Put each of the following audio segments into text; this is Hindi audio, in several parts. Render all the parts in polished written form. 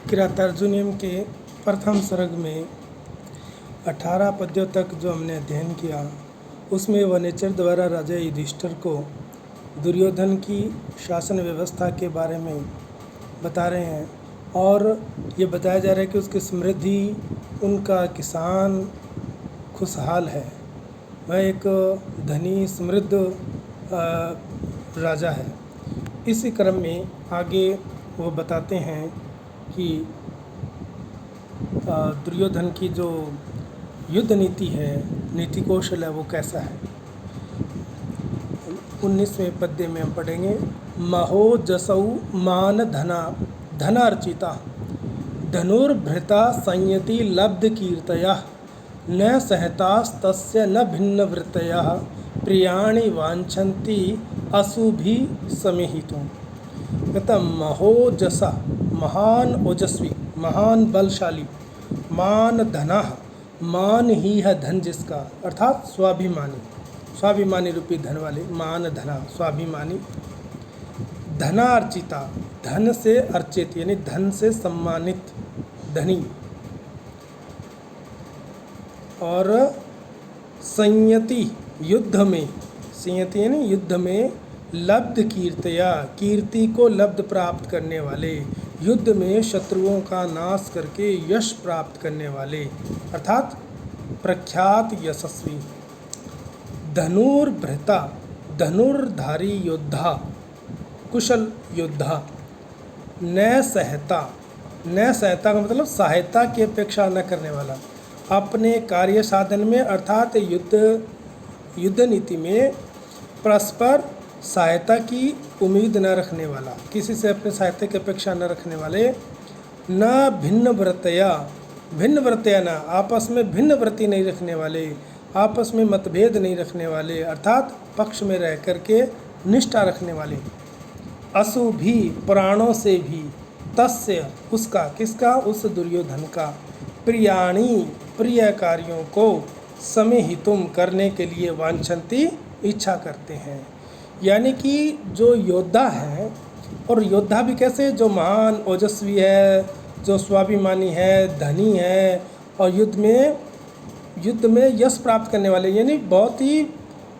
किरातार्जुनीयम के प्रथम सर्ग में 18 पद्यों तक जो हमने अध्ययन किया उसमें वनेचर द्वारा राजा युधिष्ठिर को दुर्योधन की शासन व्यवस्था के बारे में बता रहे हैं और ये बताया जा रहा है कि उसकी समृद्धि, उनका किसान खुशहाल है, वह एक धनी समृद्ध राजा है। इसी क्रम में आगे वो बताते हैं कि दुर्योधन की जो युद्ध नीति है, नीति कौशल है, वो कैसा है। 19वें पद्य में हम पढ़ेंगे। महो जसौ मान धना धनार्चिता धनुर्भृता संयति लब्ध कीर्तया न सहतास्तस्य न भिन्न वृत्तया प्रियाणि वांछन्ति असुभि समेहितुं। कहता महोजसा, महान ओजस्वी, महान बलशाली, मान धना, मान ही है धन जिसका, अर्थात स्वाभिमानी, स्वाभिमानी रूपी धन वाले, मान धना स्वाभिमानी। धनार्चिता, धन से अर्चित यानी धन से सम्मानित धनी, और संयति युद्ध में, संयति यानी युद्ध में लब्ध कीर्तया, कीर्ति को लब्ध प्राप्त करने वाले, युद्ध में शत्रुओं का नाश करके यश प्राप्त करने वाले, अर्थात प्रख्यात यशस्वी। धनुर्भृता, धनुर्धारी योद्धा, कुशल योद्धा। न सहता, न सहता का मतलब सहायता की अपेक्षा न करने वाला, अपने कार्य साधन में अर्थात युद्ध नीति में परस्पर सहायता की उम्मीद न रखने वाला, किसी से अपने सहायता की अपेक्षा न रखने वाले। न भिन्न व्रतया, भिन्न व्रतया न, आपस में भिन्न व्रति नहीं रखने वाले, आपस में मतभेद नहीं रखने वाले, अर्थात पक्ष में रह करके निष्ठा रखने वाले। असु भी, प्राणों से भी, तस्य उसका, किसका, उस दुर्योधन का, प्रियाणी प्रिय कार्यों को, समेहितुम करने के लिए, वांछन्ति इच्छा करते हैं। यानी कि जो योद्धा है, और योद्धा भी कैसे, जो महान ओजस्वी है, जो स्वाभिमानी है, धनी है, और युद्ध में यश प्राप्त करने वाले, यानी बहुत ही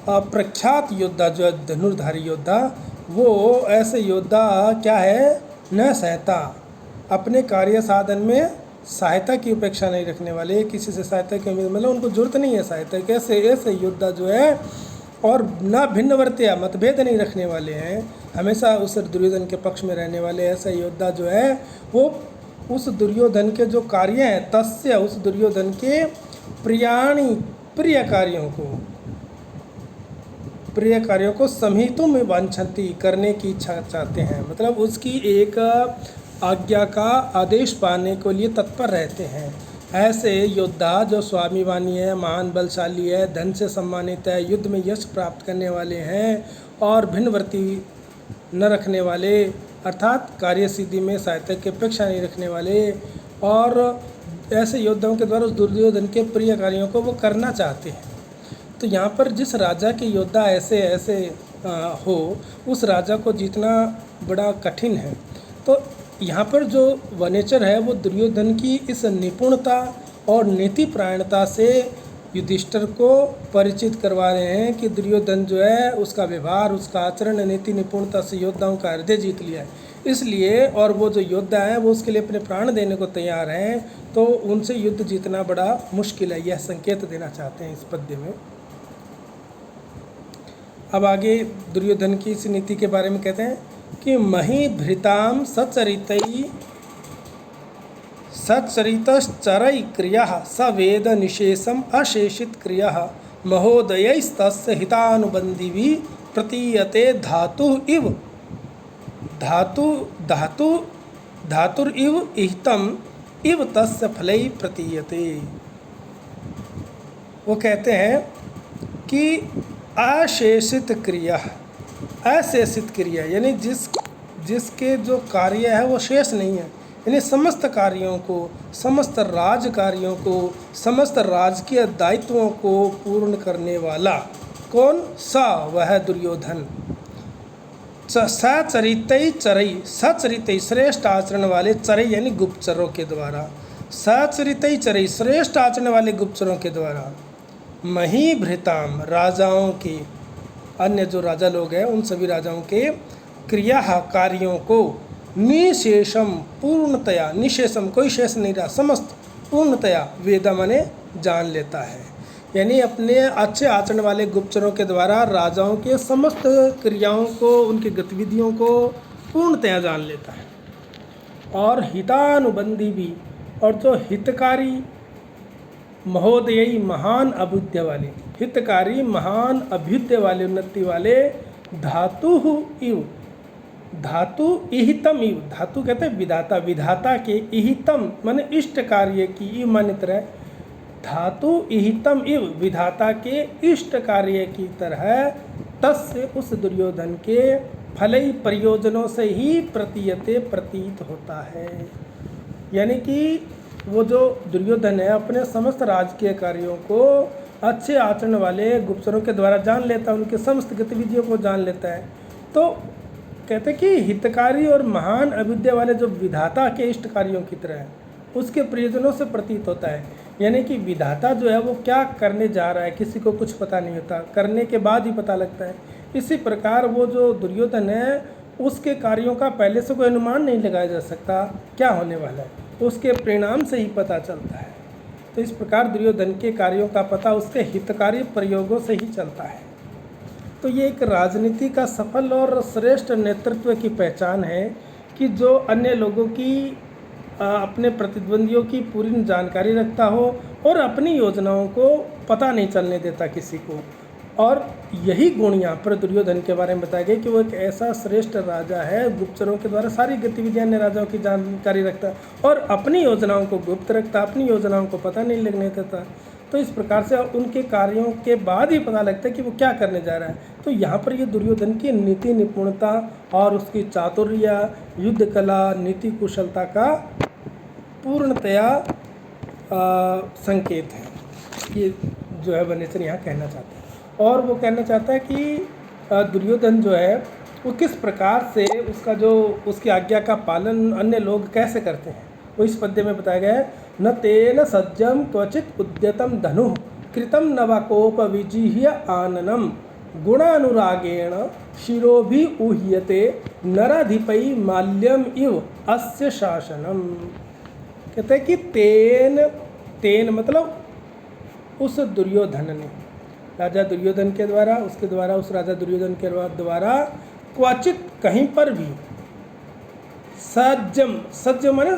प्रख्यात योद्धा जो है धनुर्धारी योद्धा, वो ऐसे योद्धा क्या है, न सहता, अपने कार्य साधन में सहायता की उपेक्षा नहीं रखने वाले, किसी से सहायता की उम्मीद, मतलब उनको जरूरत नहीं है सहायता, कैसे ऐसे योद्धा जो है, और न भिन्न वर्त्या, मतभेद नहीं रखने वाले हैं, हमेशा उस दुर्योधन के पक्ष में रहने वाले ऐसा योद्धा जो है, वो उस दुर्योधन के जो कार्य हैं, तस्य उस दुर्योधन के प्रियाणी प्रिय कार्यों को समेहितुं में वांछन्ति करने की इच्छा चाहते हैं, मतलब उसकी एक आज्ञा का आदेश पाने के लिए तत्पर रहते हैं। ऐसे योद्धा जो स्वाभिमानी है, महान बलशाली है, धन से सम्मानित है, युद्ध में यश प्राप्त करने वाले हैं, और भिन्नवर्ती न रखने वाले, अर्थात कार्य सिद्धि में सहायता की अपेक्षा नहीं रखने वाले, और ऐसे योद्धाओं के द्वारा उस दुर्योधन के प्रिय कार्यों को वो करना चाहते हैं। तो यहाँ पर जिस राजा के योद्धा ऐसे हो, उस राजा को जीतना बड़ा कठिन है। तो यहाँ पर जो वनेचर है वो दुर्योधन की इस निपुणता और नीतिपरायणता से युधिष्ठिर को परिचित करवा रहे हैं कि दुर्योधन जो है, उसका व्यवहार, उसका आचरण, नीति निपुणता से योद्धाओं का हृदय जीत लिया है। इसलिए, और वो जो योद्धा हैं वो उसके लिए अपने प्राण देने को तैयार हैं, तो उनसे युद्ध जीतना बड़ा मुश्किल है, यह संकेत देना चाहते हैं इस पद्य में। अब आगे दुर्योधन की इस नीति के बारे में कहते हैं कि मही भृताम सचरितश्चरै क्रिया सवेद निशेषम अशेषित क्रिया महोदयस्तस्य हितानुबंधिवी प्रतीयते धातुरिव इहितम इव तस्य फलै प्रतीयते। वो कहते हैं कि अशेषित क्रिया, अशेषित क्रिया यानी जिसके जो कार्य है वो शेष नहीं है, यानी समस्त कार्यों को, समस्त राज कार्यों को, समस्त राजकीय दायित्वों को पूर्ण करने वाला कौन, सा वह दुर्योधन। सचरितई चरई, सचरितई श्रेष्ठ आचरण वाले, चरई यानी गुप्तचरों के द्वारा, सचरितई चरई श्रेष्ठ आचरण वाले गुप्तचरों के द्वारा, महीभृताम राजाओं के, अन्य जो राजा लोग हैं उन सभी राजाओं के क्रिया कार्यों को, निशेषम पूर्णतया, निशेषम कोई शेष नहीं रहा, समस्त पूर्णतया वेदा माने जान लेता है। यानी अपने अच्छे आचरण वाले गुप्तचरों के द्वारा राजाओं के समस्त क्रियाओं को, उनकी गतिविधियों को पूर्णतया जान लेता है। और हितानुबंधी भी, और जो हितकारी महोदयी महान अभ्युदय वाले, हितकारी महान अभ्युदय वाले, उन्नति वाले, धातु इव, धातु इहितम इव, धातु कहते हैं विधाता, विधाता के, इहितम माने इष्ट कार्य की, इव माने तरह, धातु इहितम इव विधाता के इष्ट कार्य की तरह, तस्य उस दुर्योधन के फलई प्रयोजनों से ही प्रतीयते प्रतीत होता है। यानी कि वो जो दुर्योधन है अपने समस्त राजकीय कार्यों को अच्छे आचरण वाले गुप्तचरों के द्वारा जान लेता है, उनके समस्त गतिविधियों को जान लेता है। तो कहते हैं कि हितकारी और महान अभ्युदय वाले जो विधाता के इष्ट कार्यों की तरह है, उसके प्रयोजनों से प्रतीत होता है। यानी कि विधाता जो है वो क्या करने जा रहा है किसी को कुछ पता नहीं होता, करने के बाद ही पता लगता है। इसी प्रकार वो जो दुर्योधन है उसके कार्यों का पहले से कोई अनुमान नहीं लगाया जा सकता क्या होने वाला है, उसके परिणाम से ही पता चलता है। तो इस प्रकार दुर्योधन के कार्यों का पता उसके हितकारी प्रयोगों से ही चलता है। तो ये एक राजनीति का सफल और श्रेष्ठ नेतृत्व की पहचान है कि जो अन्य लोगों की अपने प्रतिद्वंदियों की पूरी जानकारी रखता हो और अपनी योजनाओं को पता नहीं चलने देता किसी को। और यही गुण यहाँ पर दुर्योधन के बारे में बताया गया कि वो एक ऐसा श्रेष्ठ राजा है, गुप्तचरों के द्वारा सारी गतिविधियां अन्य राजाओं की जानकारी रखता और अपनी योजनाओं को गुप्त रखता, अपनी योजनाओं को पता नहीं लगने देता। तो इस प्रकार से उनके कार्यों के बाद ही पता लगता है कि वो क्या करने जा रहा है। तो यहाँ पर ये दुर्योधन की नीति निपुणता और उसकी चातुर्य, युद्ध कला, नीति कुशलता का पूर्णतया संकेत है। ये जो है वनेचर यहाँ कहना चाहता है। और वो कहना चाहता है कि दुर्योधन जो है वो किस प्रकार से उसका जो उसकी आज्ञा का पालन अन्य लोग कैसे करते हैं, वो इस पद्य में बताया गया है। न तेन सज्जम क्वचित उद्यतम धनु कृतम नवाकोप विजिह्य आननम गुणानुरागेण शिरोभि उह्यते नराधिपै माल्यम इव अस्य शासनम। कहते हैं कि तेन मतलब उस दुर्योधन ने, राजा दुर्योधन के द्वारा, उसके द्वारा, उस राजा दुर्योधन के द्वारा क्वचित कहीं पर भी सज्जम, सज्जम माने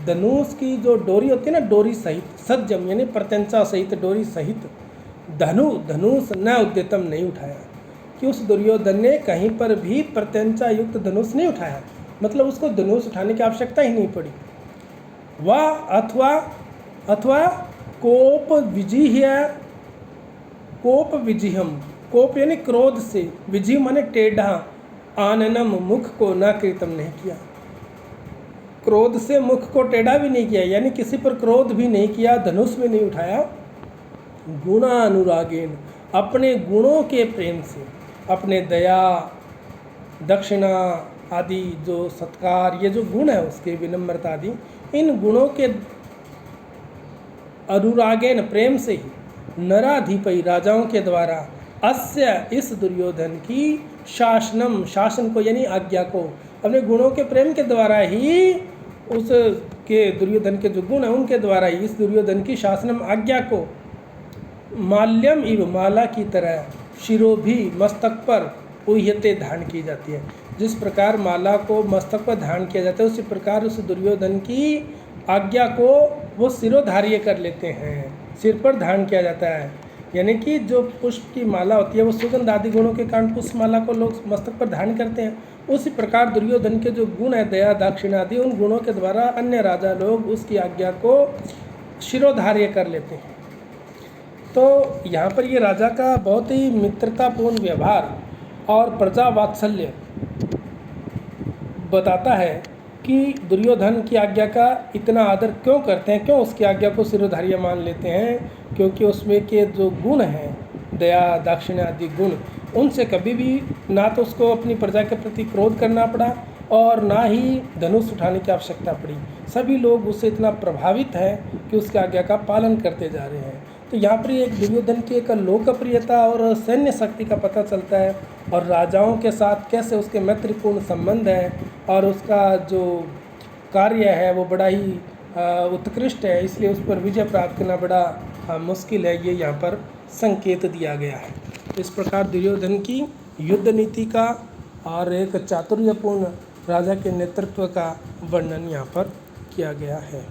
धनुष की जो डोरी होती है ना, डोरी सहित, सज्जम यानी प्रत्यंचा सहित, डोरी सहित, धनुष न उद्यतम नहीं उठाया, कि उस दुर्योधन ने कहीं पर भी प्रत्यंचा युक्त धनुष नहीं उठाया, मतलब उसको धनुष उठाने की आवश्यकता ही नहीं पड़ी। वह अथवा कोप विजिह्य, कोप विजिहम, कोप यानी क्रोध से, विजिह माने टेढ़ा, आननम मुख को न कृतम नहीं किया, क्रोध से मुख को टेढ़ा भी नहीं किया, यानी किसी पर क्रोध भी नहीं किया, धनुष में नहीं उठाया। गुणानुरागेन अपने गुणों के प्रेम से, अपने दया, दक्षिणा आदि जो सत्कार, ये जो गुण है उसके, विनम्रता आदि, इन गुणों के अनुरागेन प्रेम से ही नराधिपै राजाओं के द्वारा अस्य इस दुर्योधन की शासनम, शासन को यानी आज्ञा को, अपने गुणों के प्रेम के द्वारा ही उसके दुर्योधन के जो गुण हैं उनके द्वारा ही इस दुर्योधन की शासनम आज्ञा को माल्यम इव माला की तरह शिरोभी मस्तक पर उह्यते धारण की जाती है। जिस प्रकार माला को मस्तक पर धारण किया जाता है उसी प्रकार उस दुर्योधन की आज्ञा को वो सिरोधार्य कर लेते हैं, सिर पर धारण किया जाता है। यानी कि जो पुष्प की माला होती है वो सुगंध आदि गुणों के कारण पुष्प माला को लोग मस्तक पर धारण करते हैं, उसी प्रकार दुर्योधन के जो गुण है, दया, दाक्षिण आदि, उन गुणों के द्वारा अन्य राजा लोग उसकी आज्ञा को शिरोधार्य कर लेते हैं। तो यहाँ पर ये राजा का बहुत ही मित्रतापूर्ण व्यवहार और प्रजा वात्सल्य बताता है कि दुर्योधन की आज्ञा का इतना आदर क्यों करते हैं, क्यों उसकी आज्ञा को सिरोधार्य मान लेते हैं, क्योंकि उसमें के जो गुण हैं, दया, दाक्षिण्य आदि गुण, उनसे कभी भी ना तो उसको अपनी प्रजा के प्रति क्रोध करना पड़ा और ना ही धनुष उठाने की आवश्यकता पड़ी। सभी लोग उससे इतना प्रभावित हैं कि उसकी आज्ञा का पालन करते जा रहे हैं। तो यहाँ पर एक दुर्योधन की एक लोकप्रियता और सैन्य शक्ति का पता चलता है, और राजाओं के साथ कैसे उसके मैत्रीपूर्ण संबंध है, और उसका जो कार्य है वो बड़ा ही उत्कृष्ट है, इसलिए उस पर विजय प्राप्त करना बड़ा मुश्किल है, ये यहाँ पर संकेत दिया गया है। इस प्रकार दुर्योधन की युद्ध नीति का और एक चातुर्यपूर्ण राजा के नेतृत्व का वर्णन यहाँ पर किया गया है।